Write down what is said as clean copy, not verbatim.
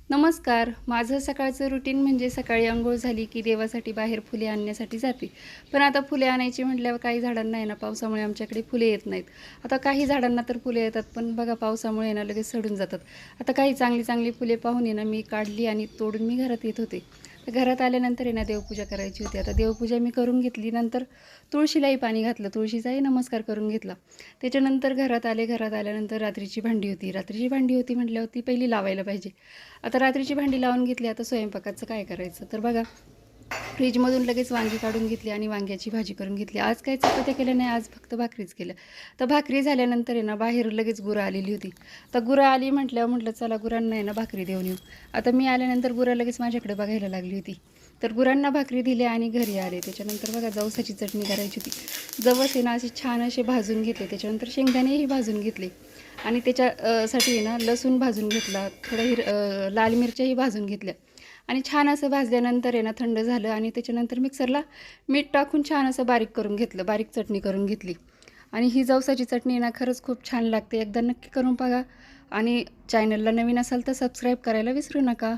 नमस्कार. माझं सकाळचं रुटीन म्हणजे सकाळी अंघोळ झाली की देवासाठी बाहेर फुले आणण्यासाठी जाते. पण आता फुले आणायची म्हटल्यावर काही झाडांना आहे ना पावसामुळे आमच्याकडे फुले येत नाहीत. आता काही झाडांना तर फुले येतात, पण बघा पावसामुळे ना लगेच सडून जातात. आता काही चांगली चांगली फुले पाहून आहे ना मी काढली आणि तोडून मी घरात येत होते. तर घरात आल्यानंतर आहे ना देवपूजा करायची होती. आता देवपूजा मी करून घेतली. नंतर तुळशीलाही पाणी घातलं, तुळशीचाही नमस्कार करून घेतला. त्याच्यानंतर घरात आले. घरात आल्यानंतर रात्रीची भांडी होती म्हटल्यावर ती पहिली लावायला पाहिजे. आता रात्रीची भांडी लावून घेतली. आता स्वयंपाकाचं काय करायचं तर बघा, फ्रीजमधून लगेच वांगी काढून घेतली आणि वांग्याची भाजी करून घेतली. आज काही चपात्या केल्या नाही, आज फक्त भाकरीच केल्या. तर भाकरी झाल्यानंतर आहे ना बाहेर लगेच गुरं आलेली होती. तर गुरं आली म्हटल्यावर म्हटलं चला गुरांना आहे ना भाकरी देऊन येऊ. आता मी आल्यानंतर गुरं लगेच माझ्याकडे बघायला लागली होती. तर गुरांना भाकरी दिली आणि घरी आले. त्याच्यानंतर बघा जवसाची चटणी करायची होती. जवस आहे ना असे छान असे भाजून घेतले. त्याच्यानंतर शेंगदाणेही भाजून घेतले आणि त्याच्यासाठी आहे ना लसूण भाजून घेतला, थोडं लाल मिरच्याही भाजून घेतल्या आणि छान असं भाजल्यानंतर आहे ना थंड झालं आणि त्याच्यानंतर मिक्सरला मीठ टाकून छान असं बारीक करून घेतलं, बारीक चटणी करून घेतली. आणि ही जवसाची चटणी ना खरंच खूप छान लागते. एकदा नक्की करून बघा आणि चॅनलला नवीन असाल तर सबस्क्राईब करायला विसरू नका.